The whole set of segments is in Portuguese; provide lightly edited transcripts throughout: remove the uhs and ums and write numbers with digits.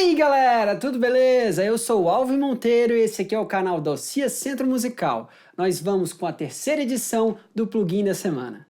aí galera, tudo beleza? Eu sou o Alvin Monteiro e esse aqui é o canal da Cia Centro Musical. Nós vamos com a terceira edição do Plugin da Semana.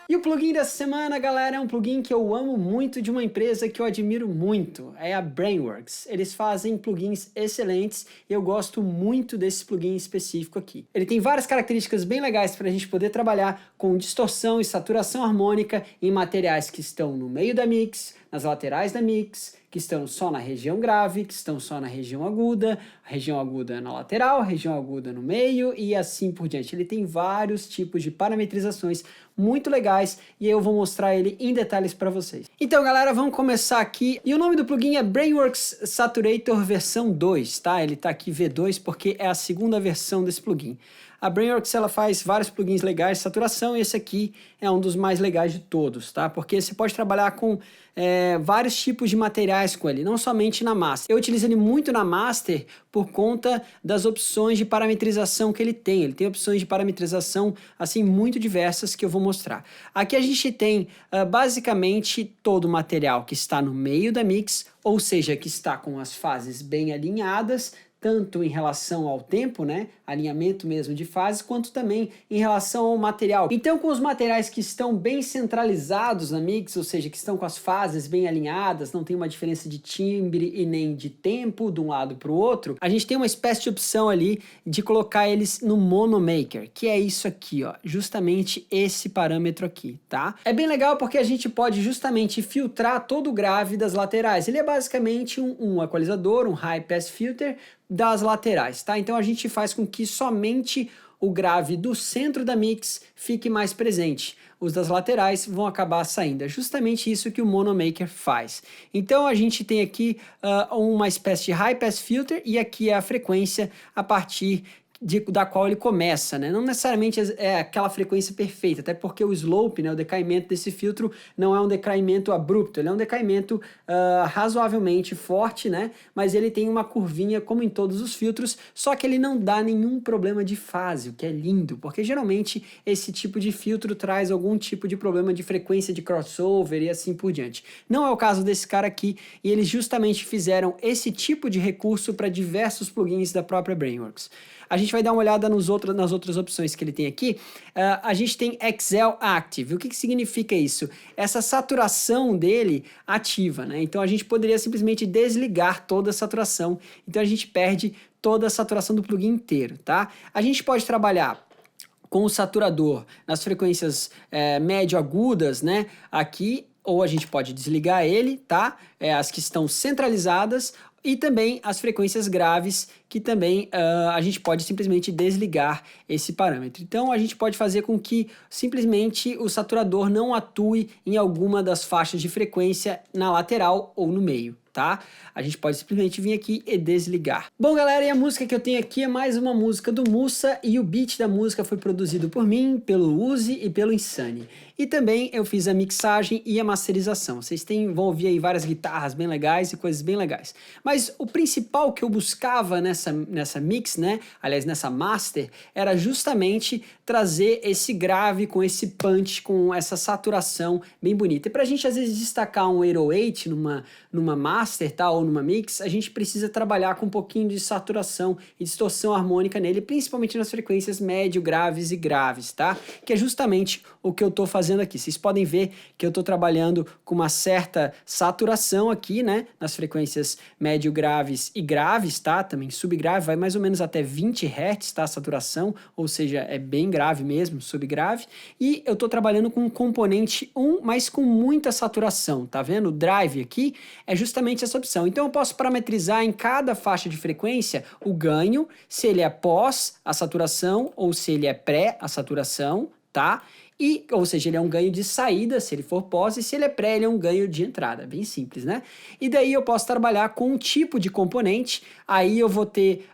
E o plugin dessa semana, galera, é um plugin que eu amo muito de uma empresa que eu admiro muito, é a Brainworks. Eles fazem plugins excelentes e eu gosto muito desse plugin específico aqui. Ele tem várias características bem legais para a gente poder trabalhar com distorção e saturação harmônica em materiais que estão no meio da mix, nas laterais da mix, que estão só na região grave, que estão só na região aguda na lateral, região aguda no meio e assim por diante. Ele tem vários tipos de parametrizações muito legais e eu vou mostrar ele em detalhes para vocês. Então galera, vamos começar aqui. E o nome do plugin é Brainworks Saturator versão 2, tá? Ele tá aqui V2 porque é a segunda versão desse plugin. A Brainworks ela faz vários plugins legais de saturação e esse aqui é um dos mais legais de todos, tá? Porque você pode trabalhar com vários tipos de materiais com ele, não somente na master. Eu utilizo ele muito na master por conta das opções de parametrização que ele tem. Ele tem opções de parametrização assim muito diversas que eu vou mostrar. Aqui a gente tem basicamente todo o material que está no meio da mix, ou seja, que está com as fases bem alinhadas, tanto em relação ao tempo, né, alinhamento mesmo de fases, quanto também em relação ao material. Então, com os materiais que estão bem centralizados na mix, ou seja, que estão com as fases bem alinhadas, não tem uma diferença de timbre e nem de tempo de um lado para o outro, a gente tem uma espécie de opção ali de colocar eles no Mono Maker, que é isso aqui, ó, justamente esse parâmetro aqui, tá? É bem legal porque a gente pode justamente filtrar todo o grave das laterais. Ele é basicamente um equalizador, um High Pass Filter, das laterais, tá? Então a gente faz com que somente o grave do centro da mix fique mais presente. Os das laterais vão acabar saindo. É justamente isso que o Mono Maker faz. Então a gente tem aqui uma espécie de High Pass Filter e aqui é a frequência a partir da qual ele começa, né? Não necessariamente é aquela frequência perfeita, até porque o slope, né, o decaimento desse filtro não é um decaimento abrupto, ele é um decaimento razoavelmente forte, né? Mas ele tem uma curvinha como em todos os filtros, só que ele não dá nenhum problema de fase, o que é lindo, porque geralmente esse tipo de filtro traz algum tipo de problema de frequência de crossover e assim por diante. Não é o caso desse cara aqui, e eles justamente fizeram esse tipo de recurso para diversos plugins da própria Brainworks. A gente vai dar uma olhada nas outras opções que ele tem aqui. A gente tem Excel Active. O que significa isso? Essa saturação dele ativa, né? Então a gente poderia simplesmente desligar toda a saturação. Então a gente perde toda a saturação do plugin inteiro, tá? A gente pode trabalhar com o saturador nas frequências médio agudas, né? Aqui, ou a gente pode desligar ele, tá? As que estão centralizadas, e também as frequências graves, que também a gente pode simplesmente desligar esse parâmetro. Então a gente pode fazer com que simplesmente o saturador não atue em alguma das faixas de frequência na lateral ou no meio, tá? A gente pode simplesmente vir aqui e desligar. Bom galera, e a música que eu tenho aqui é mais uma música do Mussa, e o beat da música foi produzido por mim, pelo Uzi e pelo Insane. E também eu fiz a mixagem e a masterização. Vocês vão ouvir aí várias guitarras bem legais e coisas bem legais. Mas o principal que eu buscava nessa mix, né? Aliás, nessa master, era justamente trazer esse grave com esse punch, com essa saturação bem bonita. E pra gente às vezes destacar um 808 numa master, tá? Ou numa mix, a gente precisa trabalhar com um pouquinho de saturação e distorção harmônica nele, principalmente nas frequências médio, graves e graves, tá? Que é justamente o que eu tô fazendo aqui. Vocês podem ver que eu tô trabalhando com uma certa saturação aqui, né? Nas frequências médio, graves e graves, tá? Também subgrave, vai mais ou menos até 20 Hz, tá? A saturação, ou seja, é bem grave mesmo, subgrave. E eu tô trabalhando com um componente 1, mas com muita saturação, tá vendo? O drive aqui é justamente essa opção. Então eu posso parametrizar em cada faixa de frequência o ganho, se ele é pós a saturação ou se ele é pré a saturação, tá? ou seja, ele é um ganho de saída se ele for pós, e se ele é pré, ele é um ganho de entrada. Bem simples, né? E daí eu posso trabalhar com um tipo de componente, aí eu vou ter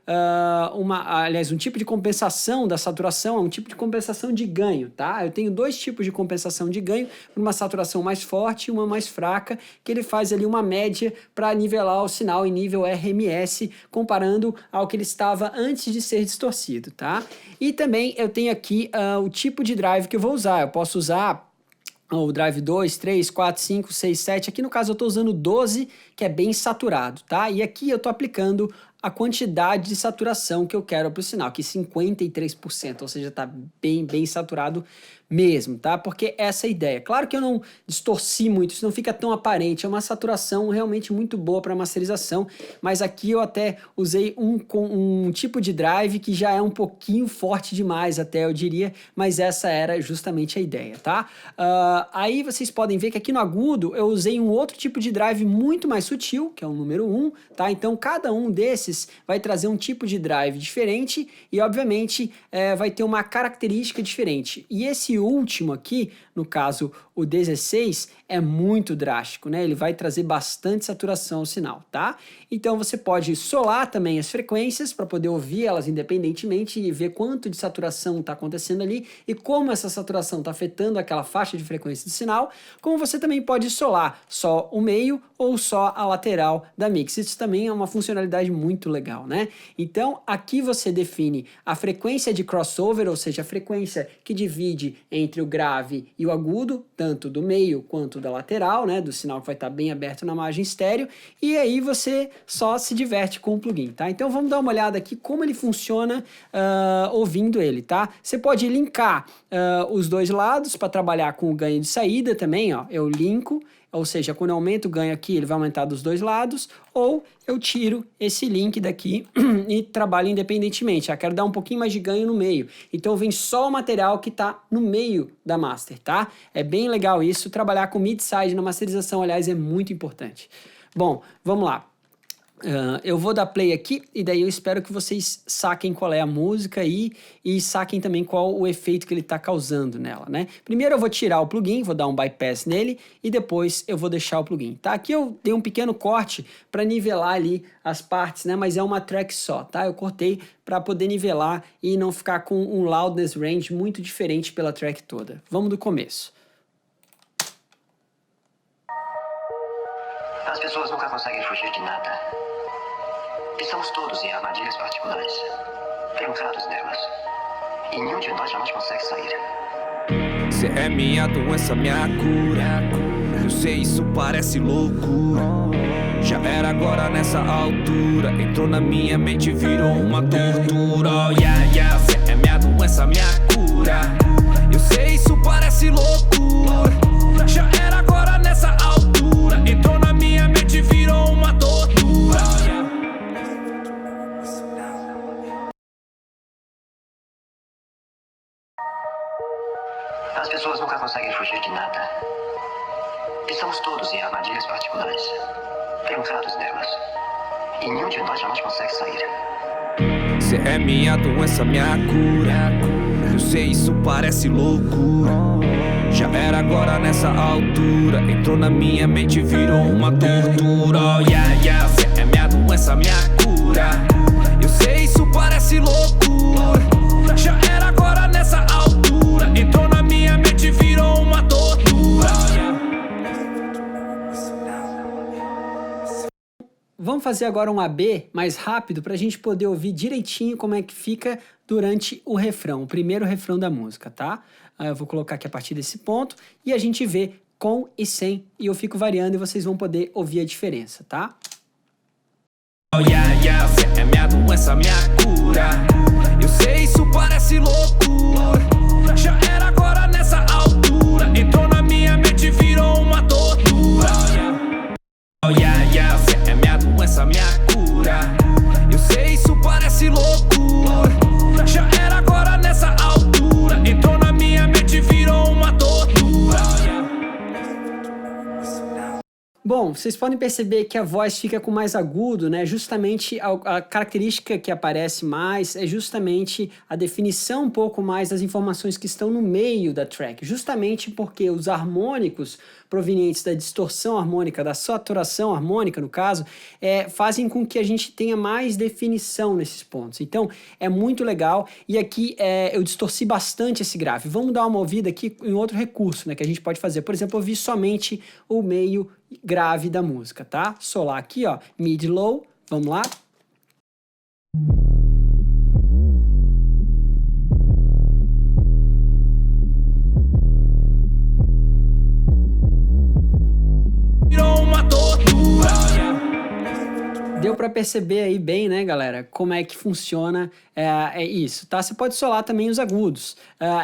um tipo de compensação da saturação, é um tipo de compensação de ganho, tá? Eu tenho dois tipos de compensação de ganho, uma saturação mais forte e uma mais fraca, que ele faz ali uma média para nivelar o sinal em nível RMS, comparando ao que ele estava antes de ser distorcido, tá? E também eu tenho aqui o tipo de drive que eu vou usar. Eu posso usar o drive 2, 3, 4, 5, 6, 7. Aqui no caso eu estou usando 12, que é bem saturado, tá? E aqui eu estou aplicando a quantidade de saturação que eu quero para o sinal, aqui 53%, ou seja, está bem saturado mesmo, tá? Porque essa é a ideia. Claro que eu não distorci muito, isso não fica tão aparente, é uma saturação realmente muito boa para masterização, mas aqui eu até usei um tipo de drive que já é um pouquinho forte demais até, eu diria, mas essa era justamente a ideia, tá? Aí vocês podem ver que aqui no agudo eu usei um outro tipo de drive muito mais sutil, que é o número 1, tá? Então cada um desses vai trazer um tipo de drive diferente e obviamente vai ter uma característica diferente. E esse último aqui, no caso o 16, é muito drástico, né? Ele vai trazer bastante saturação ao sinal, tá? Então você pode solar também as frequências para poder ouvir elas independentemente e ver quanto de saturação está acontecendo ali e como essa saturação está afetando aquela faixa de frequência do sinal, como você também pode solar só o meio ou só a lateral da mix. Isso também é uma funcionalidade muito legal, né? Então aqui você define a frequência de crossover, ou seja, a frequência que divide entre o grave e o agudo, tanto do meio quanto da lateral, né, do sinal que vai estar bem aberto na margem estéreo, e aí você só se diverte com o plugin, tá? Então vamos dar uma olhada aqui como ele funciona ouvindo ele, tá? Você pode linkar os dois lados para trabalhar com o ganho de saída também, ó, eu linko, ou seja, quando eu aumento o ganho aqui, ele vai aumentar dos dois lados, ou eu tiro esse link daqui e trabalho independentemente. Quero dar um pouquinho mais de ganho no meio. Então vem só o material que está no meio da master, tá? É bem legal isso. Trabalhar com mid-side na masterização, aliás, é muito importante. Bom, vamos lá. Eu vou dar play aqui e daí eu espero que vocês saquem qual é a música e saquem também qual o efeito que ele está causando nela, né? Primeiro eu vou tirar o plugin, vou dar um bypass nele e depois eu vou deixar o plugin, tá? Aqui eu dei um pequeno corte para nivelar ali as partes, né? Mas é uma track só, tá? Eu cortei para poder nivelar e não ficar com um loudness range muito diferente pela track toda. Vamos do começo. As pessoas nunca conseguem fugir de nada. Estamos todos em armadilhas particulares, trancados nelas. E nenhum de nós jamais consegue sair. Cê é minha doença, minha cura. Eu sei, isso parece loucura. Já era agora nessa altura. Entrou na minha mente, virou uma tortura. Oh, yeah, yeah. Cê é minha doença, minha cura. Eu sei, isso parece loucura. Já era agora nessa altura. Entrou na minha mente, virou uma tortura. As pessoas nunca conseguem fugir de nada. Estamos todos em armadilhas particulares, trancados nelas. E nenhum de nós jamais consegue sair. Cê é minha doença, minha cura. Eu sei, isso parece loucura. Já era agora nessa altura. Entrou na minha mente, virou uma tortura. Oh, yeah, yeah. Cê é minha doença, minha cura. Eu sei, isso parece loucura. Já era agora nessa altura. Entrou na minha mente, virou uma tortura. Vamos fazer agora um AB mais rápido para a gente poder ouvir direitinho como é que fica durante o refrão, o primeiro refrão da música, tá? Eu vou colocar aqui a partir desse ponto e a gente vê com e sem, e eu fico variando e vocês vão poder ouvir a diferença, tá? Oh, yeah, yeah. Cê é minha doença, minha cura. Eu sei, isso parece loucura. Já era agora nessa altura. Entrou na minha mente, virou uma tortura. Oh, yeah, yeah. Cê é minha doença, minha cura. Eu sei, isso parece loucura. Já era agora nessa altura. Entrou na minha mente, virou uma tortura. Bom, vocês podem perceber que a voz fica com mais agudo, né? Justamente a característica que aparece mais é justamente a definição um pouco mais das informações que estão no meio da track, justamente porque os harmônicos provenientes da distorção harmônica, da saturação harmônica, no caso, fazem com que a gente tenha mais definição nesses pontos. Então, é muito legal. E aqui eu distorci bastante esse grave. Vamos dar uma ouvida aqui em outro recurso, né, que a gente pode fazer. Por exemplo, ouvir somente o meio grave da música, tá? Solar aqui, ó, mid low. Vamos lá. Deu para perceber aí bem, né, galera, como é que funciona isso, tá? Você pode solar também os agudos.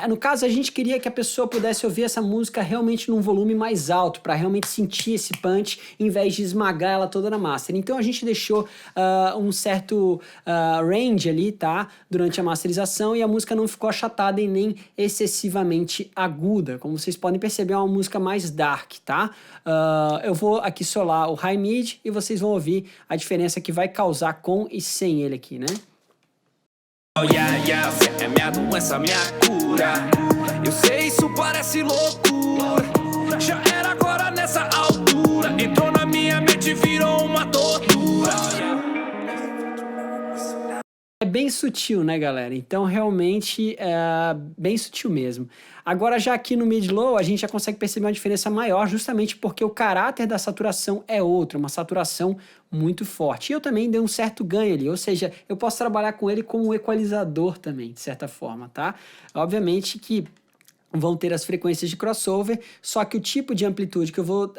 No caso, a gente queria que a pessoa pudesse ouvir essa música realmente num volume mais alto, para realmente sentir esse punch, em vez de esmagar ela toda na master. Então a gente deixou um certo range ali, tá? Durante a masterização, e a música não ficou achatada e nem excessivamente aguda. Como vocês podem perceber, é uma música mais dark, tá? Eu vou aqui solar o high mid e vocês vão ouvir a diferença que vai causar com e sem ele aqui, né? Oh, yeah, yeah, cê é minha doença, minha cura. Eu sei, isso parece loucura. Já era agora nessa altura. Entrou na minha mente, virou uma tortura. É bem sutil, né, galera? Então, realmente, é bem sutil mesmo. Agora, já aqui no mid-low, a gente já consegue perceber uma diferença maior, justamente porque o caráter da saturação é outro, uma saturação muito forte. E eu também dei um certo ganho ali, ou seja, eu posso trabalhar com ele como um equalizador também, de certa forma, tá? Obviamente que vão ter as frequências de crossover, só que o tipo de amplitude que eu vou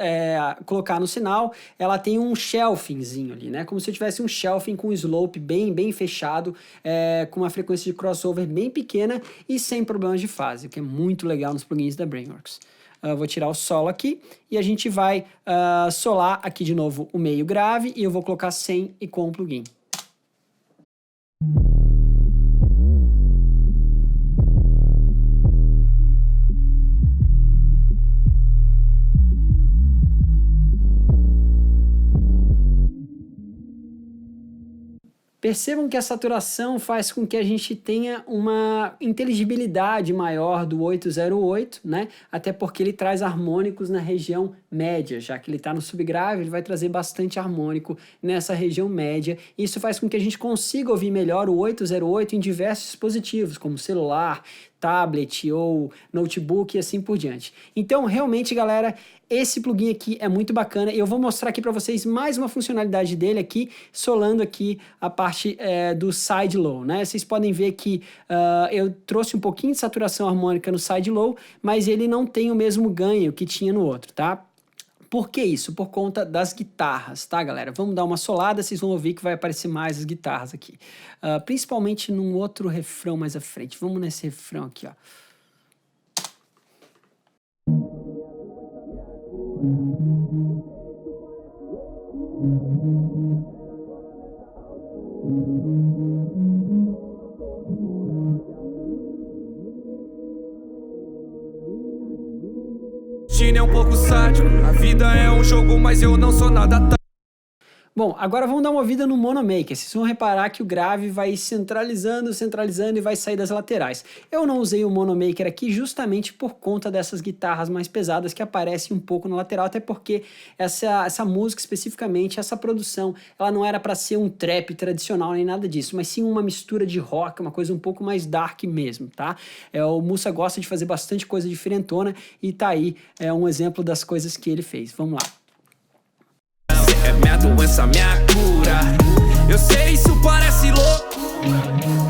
colocar no sinal, ela tem um shelfingzinho ali, né? Como se eu tivesse um shelfing com um slope bem fechado, com uma frequência de crossover bem pequena e sem problemas de fase, o que é muito legal nos plugins da Brainworks. Vou tirar o solo aqui e a gente vai solar aqui de novo o meio grave e eu vou colocar sem e com o plugin. Percebam que a saturação faz com que a gente tenha uma inteligibilidade maior do 808, né? Até porque ele traz harmônicos na região média, já que ele está no subgrave, ele vai trazer bastante harmônico nessa região média. Isso faz com que a gente consiga ouvir melhor o 808 em diversos dispositivos, como celular, tablet ou notebook e assim por diante. Então, realmente, galera, esse plugin aqui é muito bacana e eu vou mostrar aqui para vocês mais uma funcionalidade dele aqui, solando aqui a parte do side low, né? Vocês podem ver que eu trouxe um pouquinho de saturação harmônica no side low, mas ele não tem o mesmo ganho que tinha no outro, tá? Por que isso? Por conta das guitarras, tá, galera? Vamos dar uma solada, vocês vão ouvir que vai aparecer mais as guitarras aqui. Principalmente num outro refrão mais à frente. Vamos nesse refrão aqui, ó. É um pouco sádico, a vida é um jogo, mas eu não sou nada tático. Bom, agora vamos dar uma ouvida no Monomaker. Vocês vão reparar que o grave vai centralizando e vai sair das laterais. Eu não usei o Monomaker aqui justamente por conta dessas guitarras mais pesadas que aparecem um pouco na lateral, até porque essa música especificamente, essa produção, ela não era para ser um trap tradicional nem nada disso, mas sim uma mistura de rock, uma coisa um pouco mais dark mesmo, tá? O Mussa gosta de fazer bastante coisa diferentona e tá aí um exemplo das coisas que ele fez. Vamos lá. É minha doença, minha cura. Eu sei, isso parece loucura.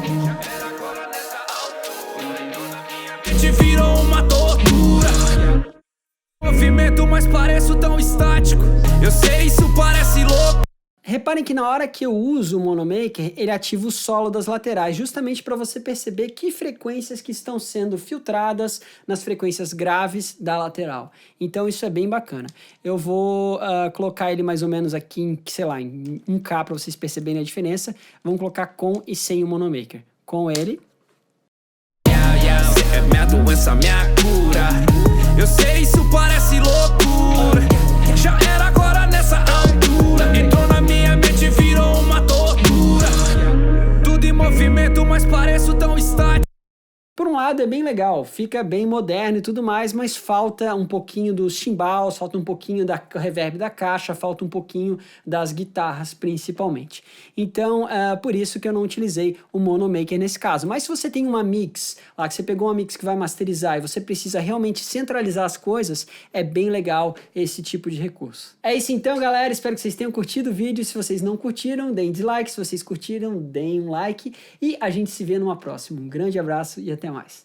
Já era agora nessa altura. Então na minha mente virou uma tortura. Movimento, mas pareço tão estático. Eu sei, isso parece louco. Reparem que na hora que eu uso o Monomaker, ele ativa o solo das laterais, justamente para você perceber que frequências que estão sendo filtradas nas frequências graves da lateral. Então isso é bem bacana. Eu vou colocar ele mais ou menos aqui em, sei lá, em 1K para vocês perceberem a diferença. Vamos colocar com e sem o Monomaker. Com ele. É minha doença, minha cura. Eu sei, isso parece loucura. Já era agora. por um lado é bem legal, fica bem moderno e tudo mais, mas falta um pouquinho dos chimbals, falta um pouquinho da reverb da caixa, falta um pouquinho das guitarras principalmente. Então, por isso que eu não utilizei o Mono Maker nesse caso. Mas se você tem uma mix, lá que você pegou uma mix que vai masterizar e você precisa realmente centralizar as coisas, é bem legal esse tipo de recurso. É isso então, galera, espero que vocês tenham curtido o vídeo. Se vocês não curtiram, deem dislike, se vocês curtiram, deem um like e a gente se vê numa próxima. Um grande abraço e até mais.